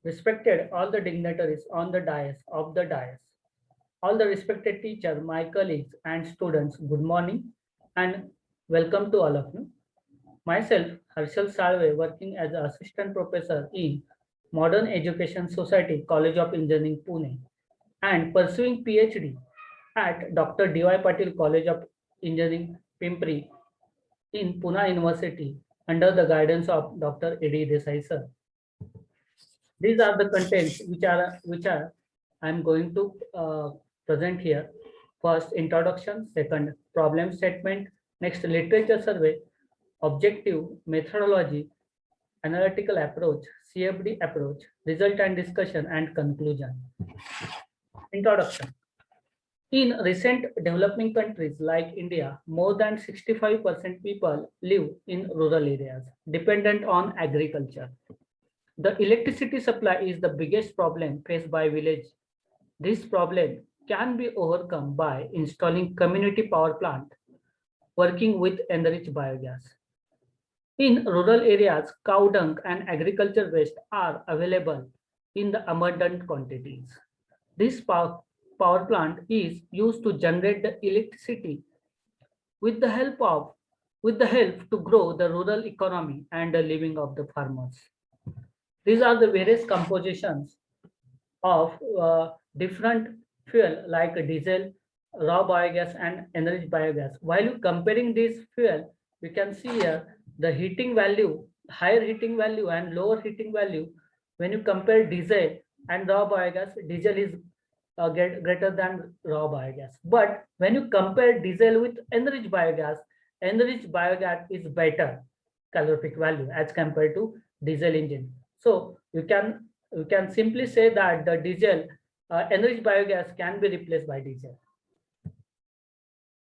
Respected all the dignitaries on the dais, all the respected teacher, my colleagues and students, good morning and welcome to all of you. Myself, Harshal Salve, working as an assistant professor in Modern Education Society, College of Engineering, Pune, and pursuing PhD at Dr. D.Y. Patil College of Engineering, Pimpri, in Pune University, under the guidance of Dr. A.D. Desai sir. These are the contents which are I'm going to present here. First, introduction. Second, problem statement. Next, literature survey, objective, methodology, analytical approach, CFD approach, result and discussion, and conclusion. Introduction. In recent developing countries like India, more than 65% people live in rural areas, dependent on agriculture. The electricity supply is the biggest problem faced by village. This problem can be overcome by installing community power plant working with enriched biogas. In rural areas, cow dung and agriculture waste are available in the abundant quantities. This power plant is used to generate the electricity with the help of with the help to grow the rural economy and the living of the farmers. These are the various compositions of different fuel like diesel, raw biogas, and enriched biogas. While you comparing this fuel, we can see here the heating value, higher heating value and lower heating value. When you compare diesel and raw biogas, diesel is greater than raw biogas. But when you compare diesel with enriched biogas is better calorific value as compared to diesel engine. So you can simply say that the diesel enriched biogas can be replaced by diesel.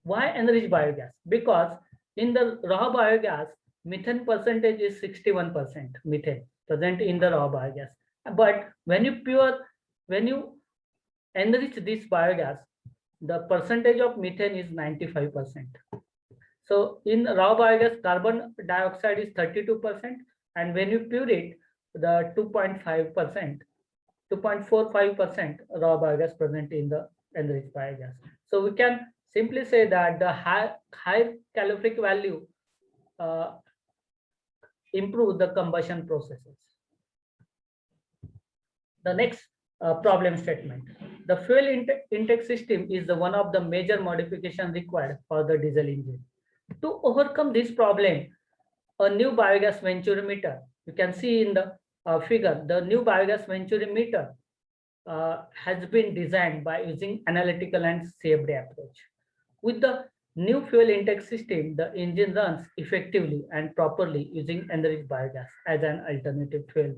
Why enriched biogas? Because in the raw biogas, methane percentage is 61% methane present in the raw biogas. But when you enrich this biogas, the percentage of methane is 95%. So in raw biogas, carbon dioxide is 32%, and when you pure it, the 2.5%, 2.45% raw biogas present in the enriched biogas. So we can simply say that the high calorific value uh, improve the combustion processes. The next problem statement. The fuel intake system is the one of the major modification required for the diesel engine. To overcome this problem, a new biogas venturimeter, you can see in the figure, the new biogas venturimeter has been designed by using analytical and CFD approach. With the new fuel intake system, the engine runs effectively and properly using enriched biogas as an alternative fuel.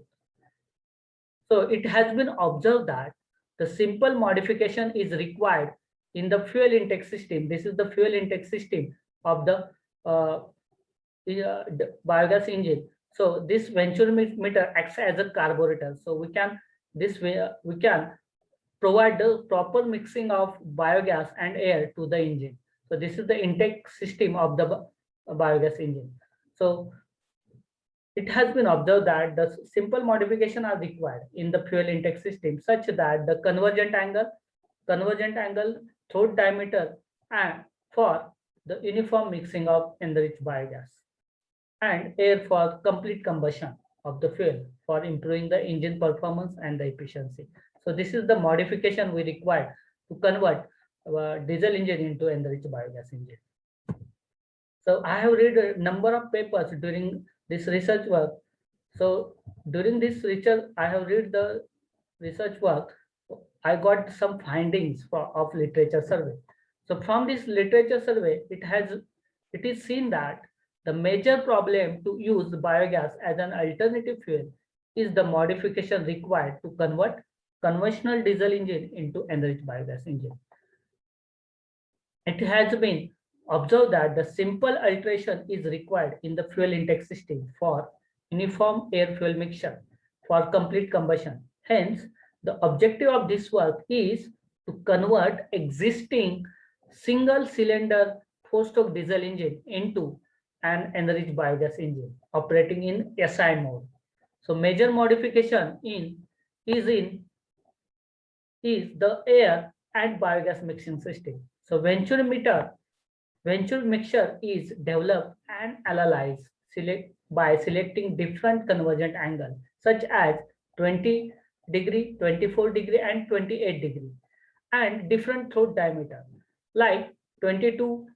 So it has been observed that the simple modification is required in the fuel intake system. This is the fuel intake system of the biogas engine. So this venturimeter acts as a carburetor. So we can this way we can provide the proper mixing of biogas and air to the engine. So this is the intake system of the biogas engine. So it has been observed that the simple modification are required in the fuel intake system such that the convergent angle, throat diameter, and for the uniform mixing of enriched biogas and air for complete combustion of the fuel for improving the engine performance and the efficiency. So this is the modification we require to convert diesel engine into enriched biogas engine. So I have read a number of papers during this research work. So during this research, I have read the research work. I got some findings of literature survey. So from this literature survey, it is seen that the major problem to use biogas as an alternative fuel is the modification required to convert conventional diesel engine into enriched biogas engine. It has been observed that the simple alteration is required in the fuel intake system for uniform air fuel mixture for complete combustion. Hence, the objective of this work is to convert existing single cylinder four-stroke diesel engine into an enriched biogas engine operating in SI mode. So major modification in is the air and biogas mixing system. So Venturi mixture is developed and analyzed by selecting different convergent angles such as 20°, 24°, and 28°, and different throat diameter like 22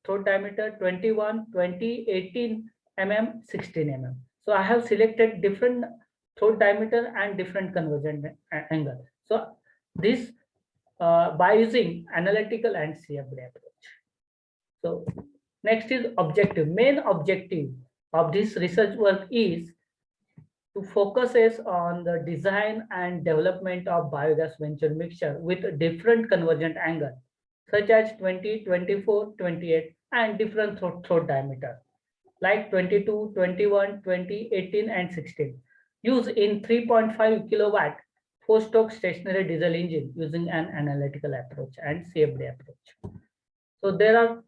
throat diameter, 21, 20, 18 mm, 16 mm. So I have selected different throat diameter and different convergent angle. So this by using analytical and CFD approach. So next is objective. Main objective of this research work is to focus on the design and development of biogas Venturi mixture with different convergent angle such as 20, 24, 28 and different throat diameter like 22, 21, 20, 18 and 16. Use in 3.5 kilowatt four-stroke stationary diesel engine using an analytical approach and CFD approach. So there are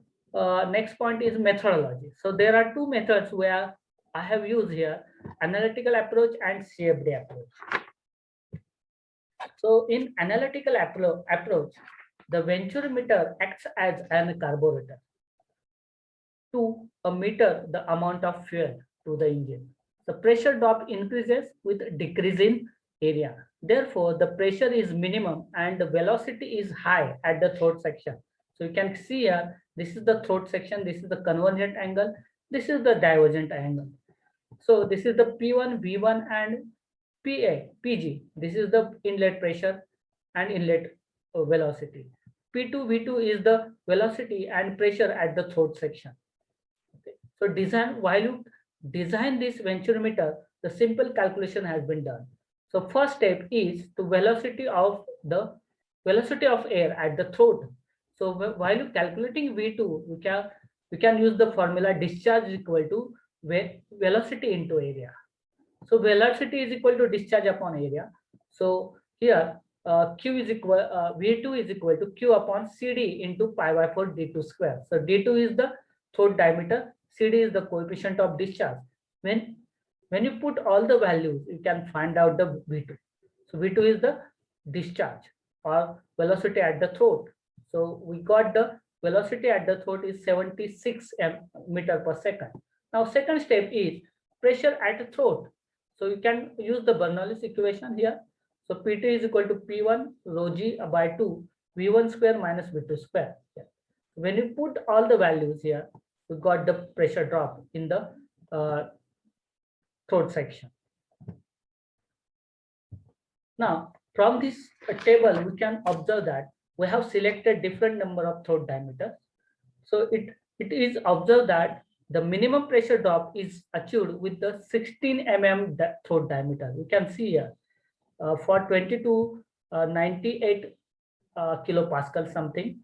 next point is methodology. So there are two methods where I have used here, analytical approach and CFD approach. So in analytical approach, the Venturi meter acts as an carburetor to meter the amount of fuel to the engine. The pressure drop increases with decrease in area. Therefore, the pressure is minimum and the velocity is high at the throat section. So you can see here, this is the throat section, this is the convergent angle, this is the divergent angle. So this is the P1, V1 and PG. This is the inlet pressure and inlet velocity. P2, V2 is the velocity and pressure at the throat section. Okay. So while you design this Venturi meter, the simple calculation has been done. So first step is the velocity of air at the throat. So while you calculating V2, we can use the formula discharge is equal to velocity into area. So velocity is equal to discharge upon area. So here V2 is equal to Q upon CD into pi by 4 D2 square. So D2 is the throat diameter, CD is the coefficient of discharge. When you put all the values, you can find out the V2. So V2 is the discharge or velocity at the throat. So we got the velocity at the throat is 76 meter per second. Now second step is pressure at the throat. So you can use the Bernoulli's equation here. So P2 is equal to P1 rho G by 2 V1 square minus V2 square. Yeah. When you put all the values here, you got the pressure drop in the throat section. Now from this table, we can observe that we have selected different number of throat diameters. So it is observed that the minimum pressure drop is achieved with the 16 mm throat diameter. You can see here for 22, 98 kilopascal something.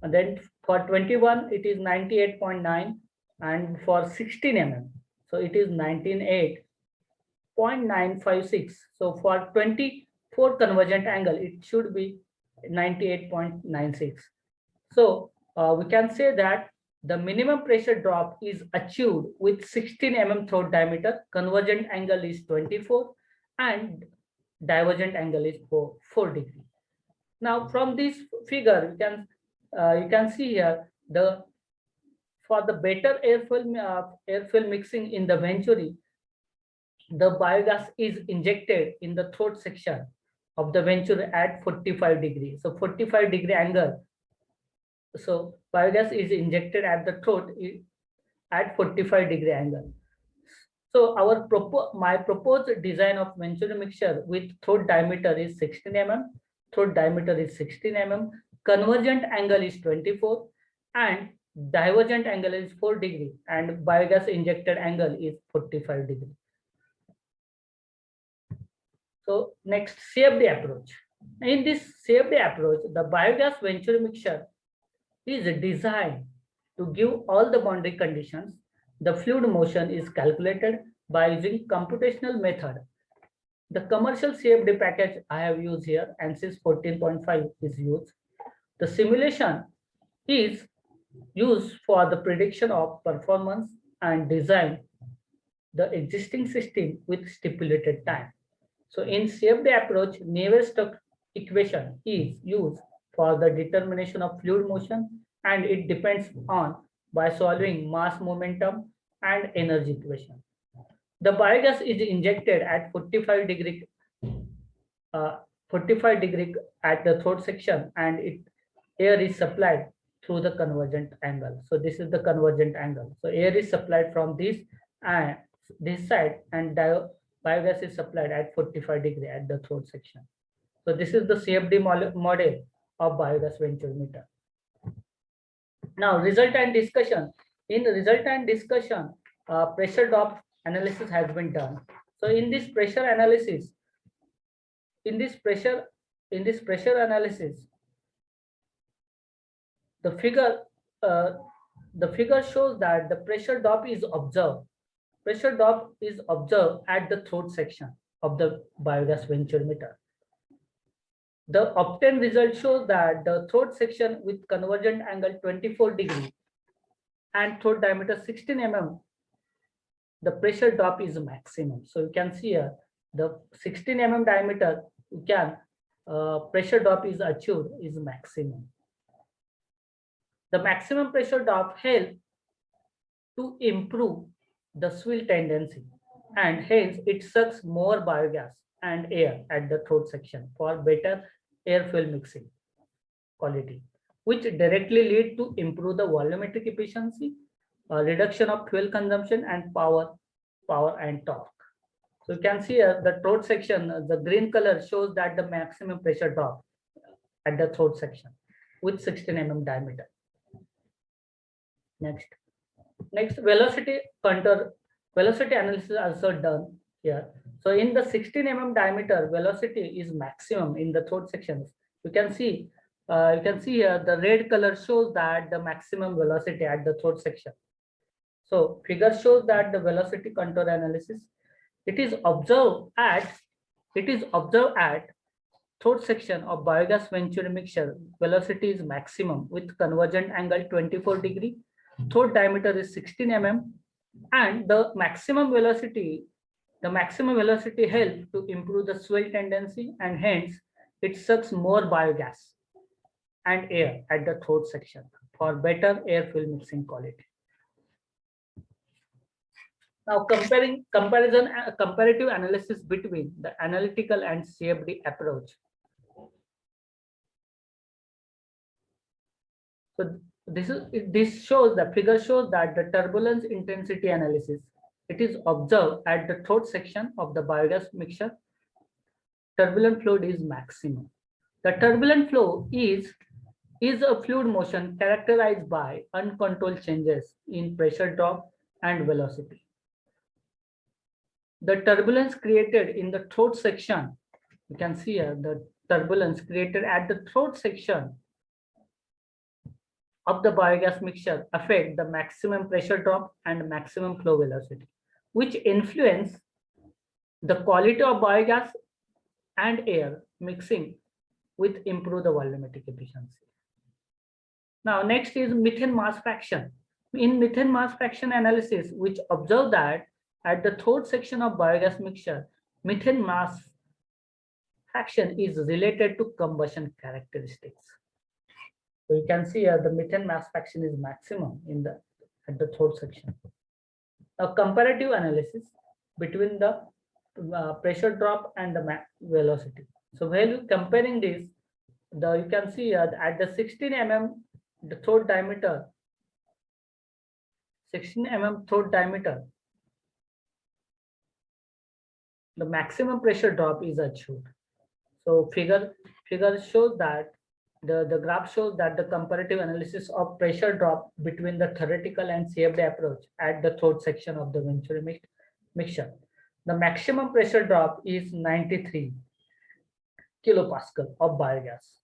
And then for 21, it is 98.9. And for 16 mm, so it is 98.956. So for 24 convergent angle, it should be 98.96. So we can say that the minimum pressure drop is achieved with 16 mm throat diameter, convergent angle is 24 and divergent angle is 4 degree. Now from this figure, you can see here for the better airfoil mixing in the Venturi, the biogas is injected in the throat section of the Venturi at 45 degrees. So 45 degree angle. So biogas is injected at the throat at 45 degree angle. So my proposed design of Venturi mixture with throat diameter is 16 mm, throat diameter is 16 mm, convergent angle is 24, and divergent angle is 4 degree, and biogas injected angle is 45 degree. So next, CFD approach. In this CFD approach, the biogas Venturi mixture is designed to give all the boundary conditions. The fluid motion is calculated by using computational method. The commercial CFD package I have used here, ANSYS 14.5 is used. The simulation is used for the prediction of performance and design the existing system with stipulated time. So in CFD approach, Navier-Stokes equation is used for the determination of fluid motion, and it depends on by solving mass, momentum, and energy equation. The biogas is injected at 45 degree, uh, 45 degree at the throat section, and air is supplied through the convergent angle. So this is the convergent angle. So air is supplied from and this side, and biogas is supplied at 45 degree at the throat section. So this is the CFD model of biogas venturimeter. Now result and discussion. In the result and discussion, pressure drop analysis has been done. So in this pressure analysis, in this pressure analysis, the figure shows that the pressure drop is observed. Pressure drop is observed at the throat section of the biogas venturimeter. The obtained result shows that the throat section with convergent angle 24 degree and throat diameter 16 mm, the pressure drop is maximum. So you can see here the 16 mm diameter, you can pressure drop is achieved is maximum. The maximum pressure drop helps to improve the swill tendency, and hence it sucks more biogas and air at the throat section for better air-fuel mixing quality, which directly lead to improve the volumetric efficiency, reduction of fuel consumption, and power and torque. So you can see here the throat section, the green color shows that the maximum pressure drop at the throat section with 16 mm diameter. Next, velocity analysis also done here. So in the 16 mm diameter, velocity is maximum in the throat sections. You can see here the red color shows that the maximum velocity at the throat section. So figure shows that the velocity contour analysis, it is observed at throat section of biogas venturi mixture. Velocity is maximum with convergent angle 24 degree. Throat diameter is 16 mm, and the maximum velocity helps to improve the swell tendency, and hence it sucks more biogas and air at the throat section for better air-fuel mixing quality. Now comparative analysis between the analytical and CFD approach. So this shows, the figure shows that the turbulence intensity analysis, it is observed at the throat section of the biogas mixture. Turbulent fluid is maximum. The turbulent flow is a fluid motion characterized by uncontrolled changes in pressure drop and velocity. The turbulence created in the throat section, you can see here the turbulence created at the throat section of the biogas mixture affect the maximum pressure drop and maximum flow velocity, which influence the quality of biogas and air mixing with improve the volumetric efficiency. Now next is methane mass fraction. In methane mass fraction analysis, which observe that at the throat section of biogas mixture, methane mass fraction is related to combustion characteristics. So you can see here the methane mass fraction is maximum at the throat section. Now comparative analysis between the pressure drop and the velocity. So while you comparing this, you can see here at the 16 mm the throat diameter, 16 mm throat diameter, the maximum pressure drop is achieved. So figure shows that the graph shows that the comparative analysis of pressure drop between the theoretical and CFD approach at the throat section of the venturi mixture. The maximum pressure drop is 93 kilopascal of biogas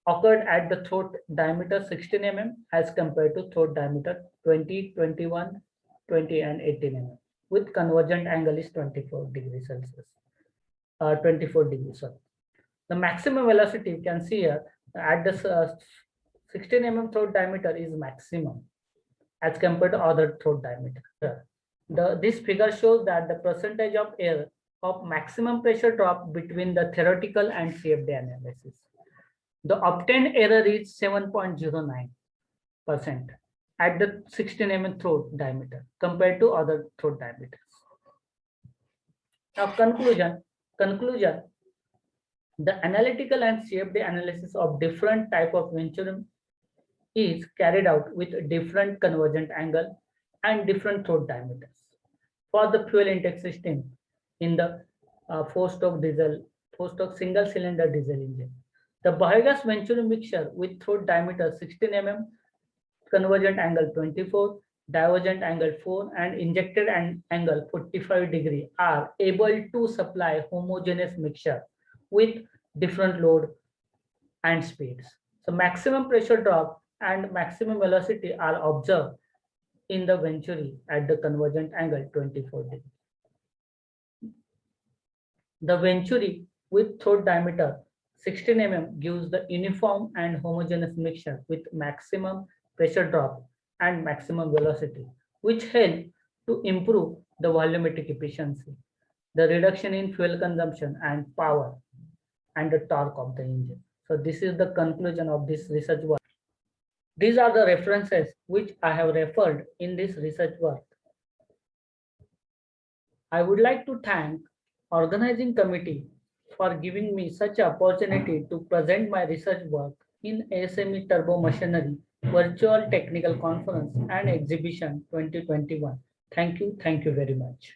occurred at the throat diameter 16 mm as compared to throat diameter 20, 21, 20 and 18 mm with convergent angle is 24 degrees Celsius. 24 degrees, sorry. The maximum velocity you can see here at the 16 mm throat diameter is maximum as compared to other throat diameter. This figure shows that the percentage of air of maximum pressure drop between the theoretical and CFD analysis. The obtained error is 7.09% at the 16 mm throat diameter compared to other throat diameters. Now conclusion, the analytical and CFD analysis of different type of venturium is carried out with different convergent angle and different throat diameters. For the fuel intake system in the four-stroke single cylinder diesel engine, the biogas venturium mixture with throat diameter 16 mm, convergent angle 24, divergent angle 4, and injected angle 45 degree are able to supply homogeneous mixture with different load and speeds. So maximum pressure drop and maximum velocity are observed in the venturi at the convergent angle 24 degree. The venturi with throat diameter 16 mm gives the uniform and homogeneous mixture with maximum pressure drop and maximum velocity, which help to improve the volumetric efficiency, the reduction in fuel consumption and power, and the torque of the engine. So this is the conclusion of this research work. These are the references which I have referred in this research work. I would like to thank organizing committee for giving me such opportunity to present my research work in ASME Turbo Machinery Virtual Technical Conference and Exhibition 2021. Thank you very much.